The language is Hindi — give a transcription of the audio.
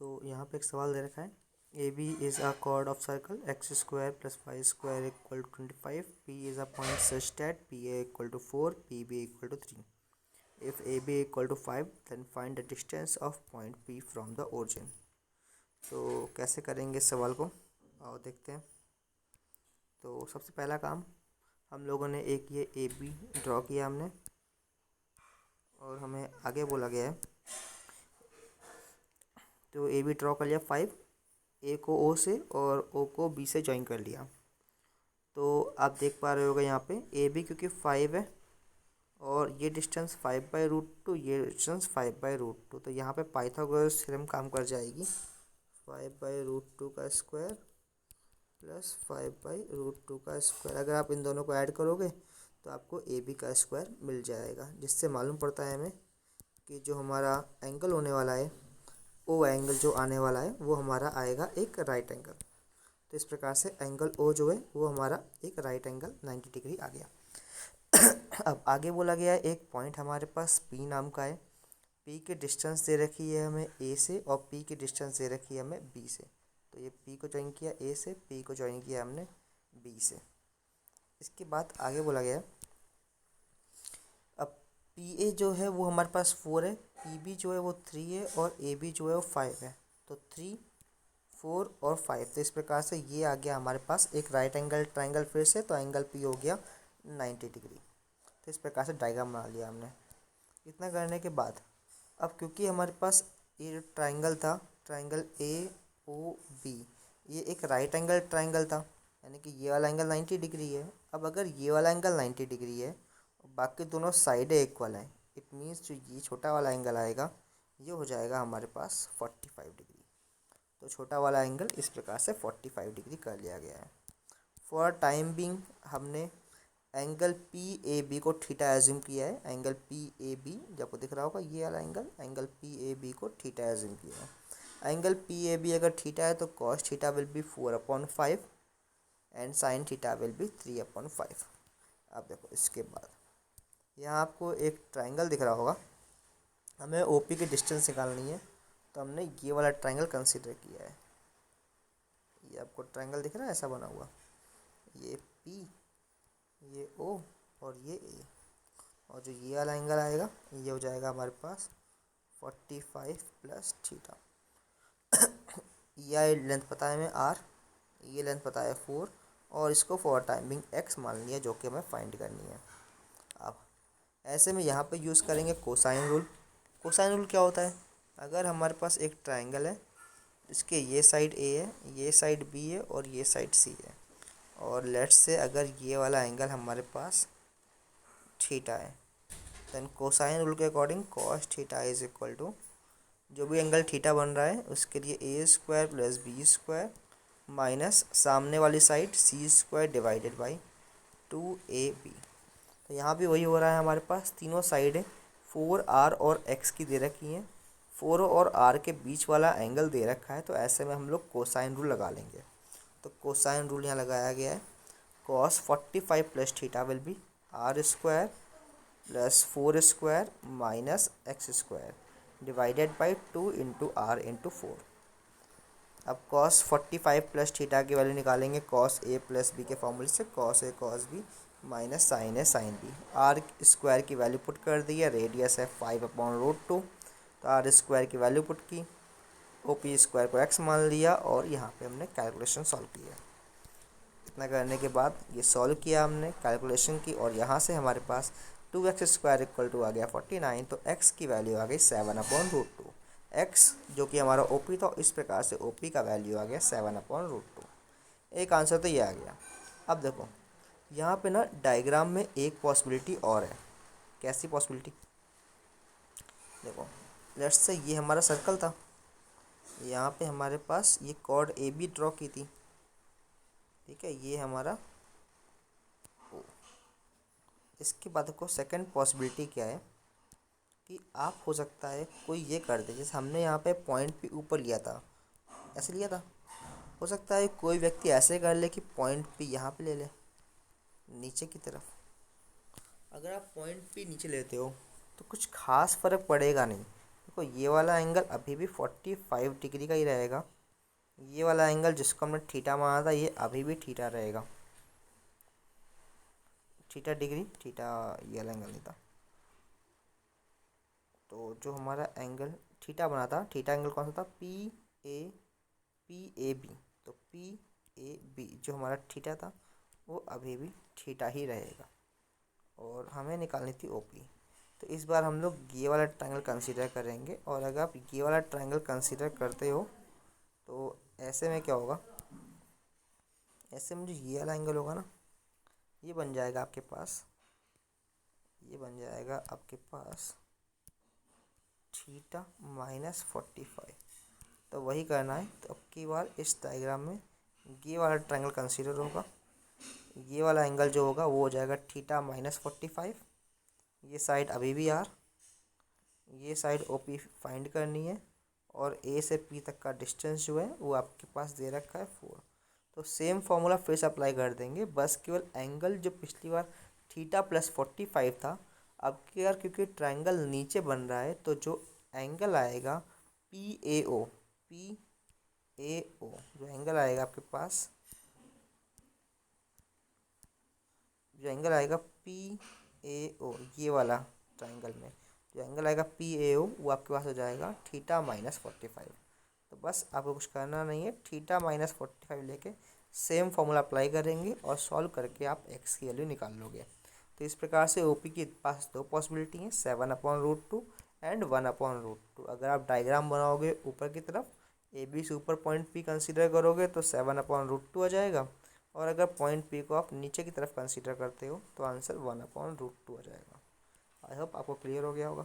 तो यहाँ पे एक सवाल दे रखा है, A B is a chord of circle x square plus y square equal to 25, P is a point such that P A equal to 4, P B equal to 3. If A B equal to 5 then find the distance of point P from the origin. तो कैसे करेंगे इस सवाल को, आओ देखते हैं. तो सबसे पहला काम, हम लोगों ने एक ये ए बी ड्रॉ किया हमने, और हमें आगे बोला गया है तो ए बी ड्रॉ कर लिया 5, ए को ओ से और ओ को बी से ज्वाइन कर लिया. तो आप देख पा रहे होगे यहाँ पे ए बी क्योंकि 5 है और ये डिस्टेंस 5/√2, ये डिस्टेंस 5/√2, तो यहाँ पे पाइथागोरस थ्योरम काम कर जाएगी. 5/√2 का स्क्वायर प्लस 5/√2 का स्क्वायर, अगर आप इन दोनों को ऐड करोगे तो आपको ए बी का स्क्वायर मिल जाएगा, जिससे मालूम पड़ता है हमें कि जो हमारा एंगल होने वाला है, ओ एंगल जो आने वाला है वो हमारा आएगा एक राइट एंगल. तो इस प्रकार से एंगल ओ जो है वो हमारा एक राइट एंगल 90 डिग्री आ गया. अब आगे बोला गया है एक पॉइंट हमारे पास पी नाम का है. पी की डिस्टेंस दे रखी है हमें ए से और पी की डिस्टेंस दे रखी है हमें बी से. तो ये पी को ज्वाइन किया ए से, पी को ज्वाइन किया हमने बी से. इसके बाद आगे बोला गया है, अब पी ए जो है वो हमारे पास 4 है, पी बी जो है वो 3 है और ए बी जो है वो 5 है. तो 3, 4 और 5, तो इस प्रकार से ये आ गया हमारे पास एक राइट एंगल ट्राइंगल फिर से. तो एंगल पी हो गया 90 डिग्री. तो इस प्रकार से डायग्राम बना लिया हमने. इतना करने के बाद अब क्योंकि हमारे पास ये जो ट्राइंगल था, ट्राइंगल ए ओ बी, ये एक राइट एंगल ट्राइंगल था, यानी कि ये वाला एंगल 90 डिग्री है. अब अगर ये वाला एंगल 90 डिग्री है और बाकी दोनों साइडें इक्वल हैं, इट मीन्स जो ये छोटा वाला एंगल आएगा ये हो जाएगा हमारे पास 45 डिग्री. तो छोटा वाला एंगल इस प्रकार से 45 डिग्री कर लिया गया है. फॉर टाइम बिंग हमने एंगल पी ए बी को थीटा एज्यूम किया है. एंगल पी ए बी जो आपको दिख रहा होगा ये वाला एंगल पी ए बी को थीटा एज्यूम किया है. एंगल पी ए बी अगर थीटा है तो cos theta will B 4/5 and sine theta will B 3/5. अब देखो इसके बाद यहाँ आपको एक ट्राइंगल दिख रहा होगा, हमें ओ पी की डिस्टेंस निकालनी है. तो हमने ये वाला ट्राइंगल कंसिडर किया है. ये आपको ट्राइंगल दिख रहा है ऐसा बना हुआ, ये पी, ये ओ और ये ए, और जो ये वाला एंगल आएगा ये हो जाएगा हमारे पास 45 प्लस थीटा. ये लेंथ पता है हमें आर, ये लेंथ पता है 4, और इसको फॉर टाइमिंग एक्स मान लिया जो कि हमें फाइंड करनी है. अब ऐसे में यहाँ पे यूज़ करेंगे कोसाइन रूल. कोसाइन रूल क्या होता है, अगर हमारे पास एक ट्राइंगल है, इसके ये साइड ए है, ये साइड बी है और ये साइड सी है, और लेट्स से अगर ये वाला एंगल हमारे पास थीटा है, देन कोसाइन रूल के according cos theta is equal to जो भी एंगल थीटा बन रहा है उसके लिए a square plus b square minus सामने वाली side c square divided by 2ab. तो यहाँ भी वही हो रहा है, हमारे पास तीनों साइडें 4r और x की दे रखी हैं. 4 और r के बीच वाला एंगल दे रखा है, तो ऐसे में हम लोग कोसाइन रूल लगा लेंगे. तो कोसाइन रूल यहाँ लगाया गया है. Cos 45 plus theta will be R square plus 4 square minus X square divided by 2 into R into 4. अब कॉस 45 प्लस थीटा की वैल्यू निकालेंगे कॉस ए प्लस बी के फॉर्मूले से, cos A cos B minus sine A sine B. R square की वैल्यू पुट कर दी है, रेडियस है 5/√2, तो आर स्क्वायर की वैल्यू पुट की, ओ पी स्क्वायर को एक्स मान लिया और यहाँ पे हमने कैलकुलेशन सॉल्व किया. इतना करने के बाद ये सॉल्व किया हमने कैलकुलेशन की, और यहाँ से हमारे पास 2x² इक्वल टू आ गया 49. तो x की वैल्यू आ गई 7/√2. x जो कि हमारा OP था, इस प्रकार से OP का वैल्यू आ गया 7/√2. एक आंसर तो ये आ गया. अब देखो यहाँ पे ना डायग्राम में एक पॉसिबिलिटी और है. कैसी पॉसिबिलिटी, देखो लेट्स से ये हमारा सर्कल था, यहाँ पे हमारे पास ये कॉर्ड AB ड्रॉ की थी, ठीक है, ये हमारा ओ. इसके बाद को सेकंड पॉसिबिलिटी क्या है कि आप हो सकता है कोई ये कर दे, जैसे हमने यहाँ पे पॉइंट पे ऊपर लिया था, ऐसे लिया था, हो सकता है कोई व्यक्ति ऐसे कर ले कि पॉइंट पे यहाँ पे ले ले नीचे की तरफ. अगर आप पॉइंट पे नीचे लेते हो तो कुछ खास फ़र्क पड़ेगा नहीं, देखो ये वाला एंगल अभी भी 45 डिग्री का ही रहेगा। ये वाला एंगल जिसको हमने थीटा माना था ये अभी भी थीटा रहेगा। थीटा डिग्री, थीटा ये वाला एंगल नहीं था। तो जो हमारा एंगल थीटा बना था, थीटा एंगल कौन सा था, पी ए बी। तो पी ए बी जो हमारा थीटा था वो अभी भी थीटा ही रहेगा। और हमें निकालनी थी ओपी। तो इस बार हम लोग ये वाला ट्रायंगल कंसीडर करेंगे। और अगर आप ये वाला ट्रायंगल कंसीडर करते हो तो ऐसे में क्या होगा, ऐसे में जो ये वाला एंगल होगा ना, ये बन जाएगा आपके पास, ये बन जाएगा आपके पास थीटा -45। तो वही करना है। तो अब की बार इस डायग्राम में ये वाला ट्रायंगल कंसीडर होगा। ये वाला एंगल जो होगा वो हो जाएगा थीटा -45। ये साइड अभी भी आर, ये साइड ओपी फाइंड करनी है। और ए से पी तक का डिस्टेंस जो है वो आपके पास दे रखा है 4। तो सेम फॉर्मूला फिर से अप्लाई कर देंगे, बस केवल एंगल जो पिछली बार थीटा +45 था, अब की बार क्योंकि ट्रायंगल नीचे बन रहा है तो जो एंगल आएगा पी ए ओ जो एंगल आएगा आपके पास, जो एंगल आएगा पी ए ओ, ये वाला ट्रायंगल में जो एंगल आएगा पी ए ओ वो आपके पास हो जाएगा थीटा -45। तो बस आपको कुछ करना नहीं है, थीटा -45 लेके सेम फॉर्मूला अप्लाई करेंगे और सॉल्व करके आप एक्स की वैल्यू निकाल लोगे। तो इस प्रकार से ओपी के पास दो पॉसिबिलिटी हैं, 7/√2 एंड 1/√2। अगर आप डायग्राम बनाओगे ऊपर की तरफ, ए बी से ऊपर पॉइंट पी कंसीडर करोगे तो 7/√2 आ जाएगा। और अगर पॉइंट पी को आप नीचे की तरफ कंसीडर करते हो तो आंसर 1/√2 आ जाएगा। आई होप आपको क्लियर हो गया होगा।